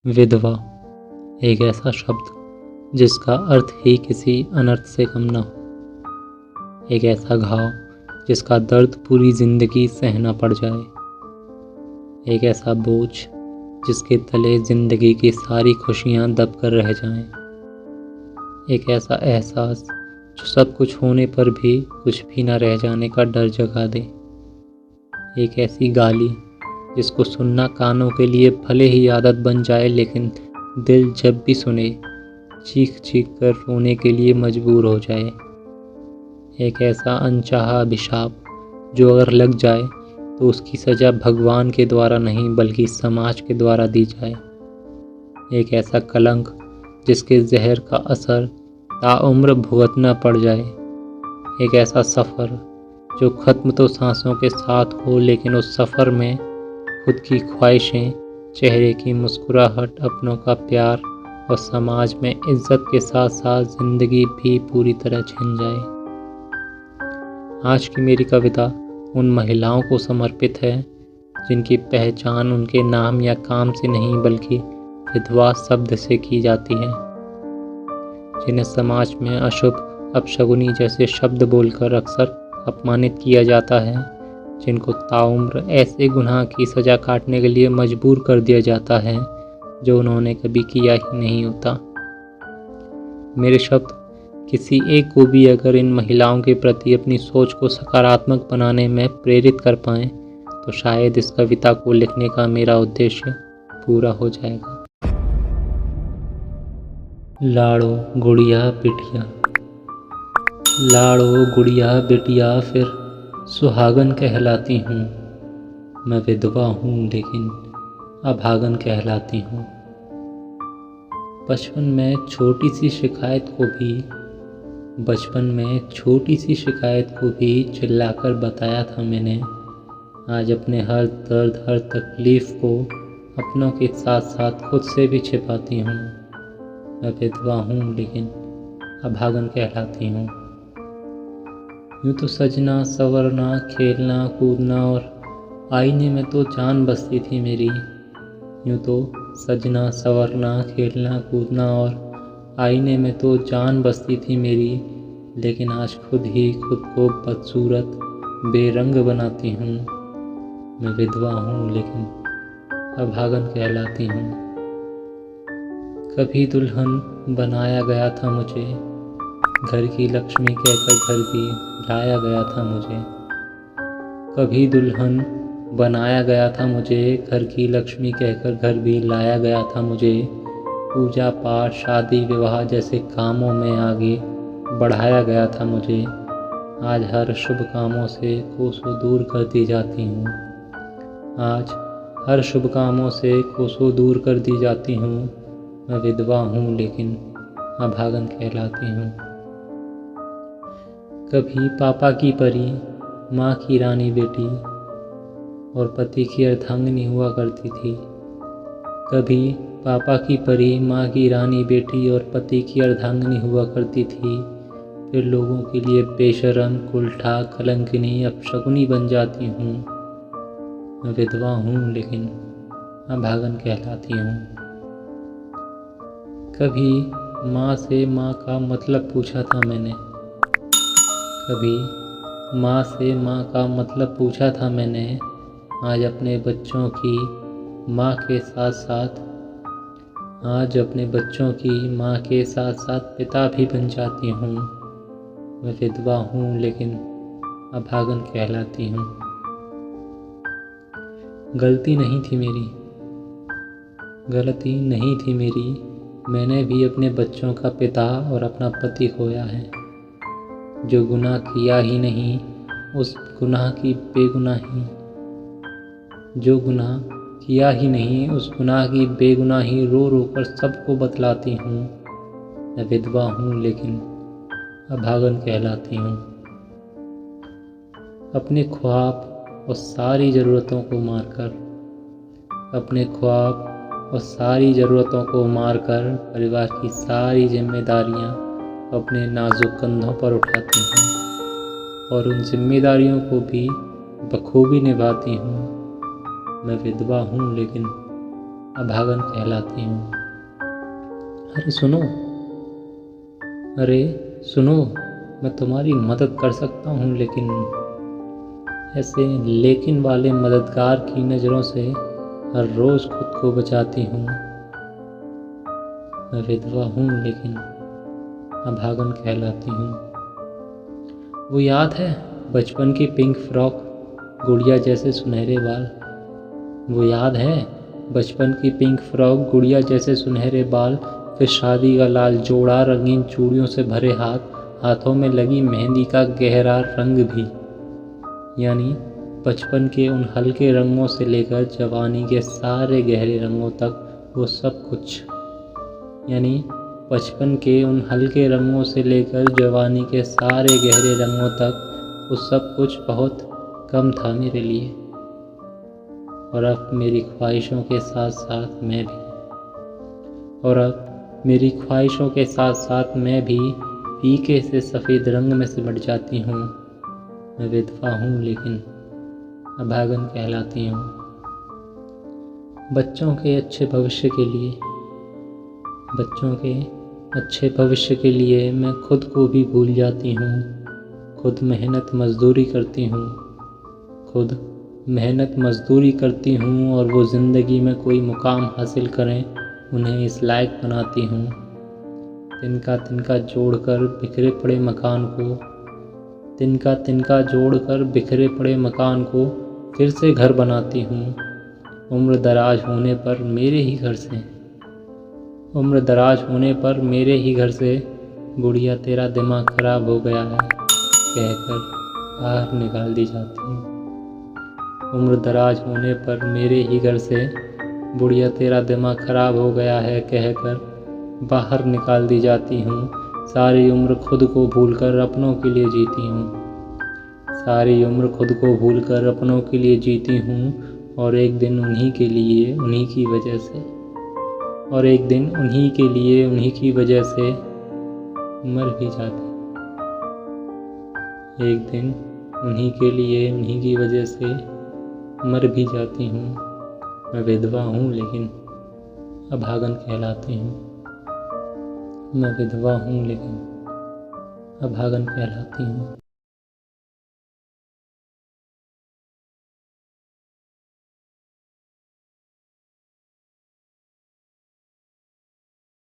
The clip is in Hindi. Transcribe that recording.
विधवा एक ऐसा शब्द जिसका अर्थ ही किसी अनर्थ से कम न हो। एक ऐसा घाव जिसका दर्द पूरी जिंदगी सहना पड़ जाए। एक ऐसा बोझ जिसके तले जिंदगी की सारी खुशियां दब कर रह जाएं। एक ऐसा एहसास जो सब कुछ होने पर भी कुछ भी न रह जाने का डर जगा दे। एक ऐसी गाली जिसको सुनना कानों के लिए भले ही आदत बन जाए, लेकिन दिल जब भी सुने चीख चीख कर रोने के लिए मजबूर हो जाए। एक ऐसा अनचाहा अभिशाप जो अगर लग जाए तो उसकी सज़ा भगवान के द्वारा नहीं बल्कि समाज के द्वारा दी जाए। एक ऐसा कलंक जिसके जहर का असर ताउम्र भुगतना पड़ जाए। एक ऐसा सफ़र जो ख़त्म तो सांसों के साथ हो, लेकिन उस सफ़र में खुद की ख्वाहिशें, चेहरे की मुस्कुराहट, अपनों का प्यार और समाज में इज्जत के साथ साथ ज़िंदगी भी पूरी तरह छिन जाए। आज की मेरी कविता उन महिलाओं को समर्पित है जिनकी पहचान उनके नाम या काम से नहीं बल्कि विधवा शब्द से की जाती है, जिन्हें समाज में अशुभ, अपशगुनी जैसे शब्द बोलकर अक्सर अपमानित किया जाता है, जिनको ताउम्र ऐसे गुनाह की सज़ा काटने के लिए मजबूर कर दिया जाता है जो उन्होंने कभी किया ही नहीं होता। मेरे शब्द किसी एक को भी अगर इन महिलाओं के प्रति अपनी सोच को सकारात्मक बनाने में प्रेरित कर पाएँ तो शायद इस कविता को लिखने का मेरा उद्देश्य पूरा हो जाएगा। लाड़ो गुड़िया बिटिया, लाड़ो गुड़िया बिटिया फिर सुहागन कहलाती हूँ। मैं विधवा हूँ लेकिन अभागन कहलाती हूँ। बचपन में छोटी सी शिकायत को भी चिल्लाकर बताया था मैंने। आज अपने हर दर्द, हर तकलीफ़ को अपनों के साथ साथ खुद से भी छिपाती हूँ। मैं विधवा हूँ लेकिन अभागन कहलाती हूँ। यूँ तो सजना, संवरना, खेलना, कूदना और आईने में तो जान बसती थी मेरी। यूँ तो सजना, संवरना, खेलना, कूदना और आईने में तो जान बसती थी मेरी, लेकिन आज खुद ही खुद को बदसूरत, बेरंग बनाती हूँ। मैं विधवा हूँ लेकिन अभागन कहलाती हूँ। कभी दुल्हन बनाया गया था मुझे, घर की लक्ष्मी कहकर घर भी लाया गया था मुझे। कभी दुल्हन बनाया गया था मुझे, घर की लक्ष्मी कहकर घर भी लाया गया था मुझे। पूजा पाठ, शादी विवाह जैसे कामों में आगे बढ़ाया गया था मुझे। आज हर शुभ कामों से कोसों दूर कर दी जाती हूँ। आज हर शुभ कामों से कोसों दूर कर दी जाती हूँ। मैं विधवा हूँ लेकिन अभागन कहलाती हूँ। कभी पापा की परी, माँ की रानी बेटी और पति की अर्धांगिनी हुआ करती थी। कभी पापा की परी, माँ की रानी बेटी और पति की अर्धांगिनी हुआ करती थी, फिर लोगों के लिए बेशर्म, कुलठा, कलंकिनी, अपशगुनी बन जाती हूँ। मैं विधवा हूँ लेकिन अभागन कहलाती हूँ। कभी माँ से माँ का मतलब पूछा था मैंने। कभी माँ से माँ का मतलब पूछा था मैंने। आज अपने बच्चों की माँ के साथ साथ पिता भी बन जाती हूँ। मैं विधवा हूँ लेकिन अभागन कहलाती हूँ। गलती नहीं थी मेरी, मैंने भी अपने बच्चों का पिता और अपना पति खोया है। जो गुनाह किया ही नहीं उस गुनाह की बेगुनाही रो रो कर सबको बतलाती हूँ। मैं विधवा हूँ लेकिन अभागन कहलाती हूँ। अपने ख्वाब और सारी ज़रूरतों को मारकर परिवार की सारी जिम्मेदारियाँ अपने नाजुक कंधों पर उठाती हूँ और उन जिम्मेदारियों को भी बखूबी निभाती हूँ। मैं विधवा हूँ लेकिन अभागन कहलाती हूँ। अरे सुनो, अरे सुनो, मैं तुम्हारी मदद कर सकता हूँ, लेकिन ऐसे लेकिन वाले मददगार की नज़रों से हर रोज़ खुद को बचाती हूँ। मैं विधवा हूँ लेकिन अभागन कहलाती हूँ। वो याद है बचपन की पिंक फ्रॉक, गुड़िया जैसे सुनहरे बाल। वो याद है बचपन की पिंक फ्रॉक, गुड़िया जैसे सुनहरे बाल, फिर शादी का लाल जोड़ा, रंगीन चूड़ियों से भरे हाथ, हाथों में लगी मेहंदी का गहरा रंग भी। यानी बचपन के उन हल्के रंगों से लेकर जवानी के सारे गहरे रंगों तक वो सब कुछ। यानी बचपन के उन हल्के रंगों से लेकर जवानी के सारे गहरे रंगों तक वो सब कुछ बहुत कम था मेरे लिए। और अब मेरी ख्वाहिशों के साथ साथ मैं भी फीके से सफ़ेद रंग में सिमट जाती हूँ। मैं विधवा हूँ लेकिन अभागन कहलाती हूँ। बच्चों के अच्छे भविष्य के लिए मैं खुद को भी भूल जाती हूँ। खुद मेहनत मजदूरी करती हूँ और वो ज़िंदगी में कोई मुकाम हासिल करें, उन्हें इस लायक बनाती हूँ। तिनका जोड़कर बिखरे पड़े मकान को फिर से घर बनाती हूँ। उम्र दराज होने पर मेरे ही घर से गुड़िया तेरा दिमाग खराब हो गया है कहकर बाहर निकाल दी जाती हूँ। उम्र दराज होने पर मेरे ही घर से गुड़िया तेरा दिमाग खराब हो गया है कहकर बाहर निकाल दी जाती हूँ। सारी उम्र खुद को भूलकर अपनों के लिए जीती हूँ और एक दिन उन्हीं के लिए उन्हीं की वजह से मर भी जाती हूँ। मैं विधवा हूँ लेकिन अभागन कहलाती हूँ।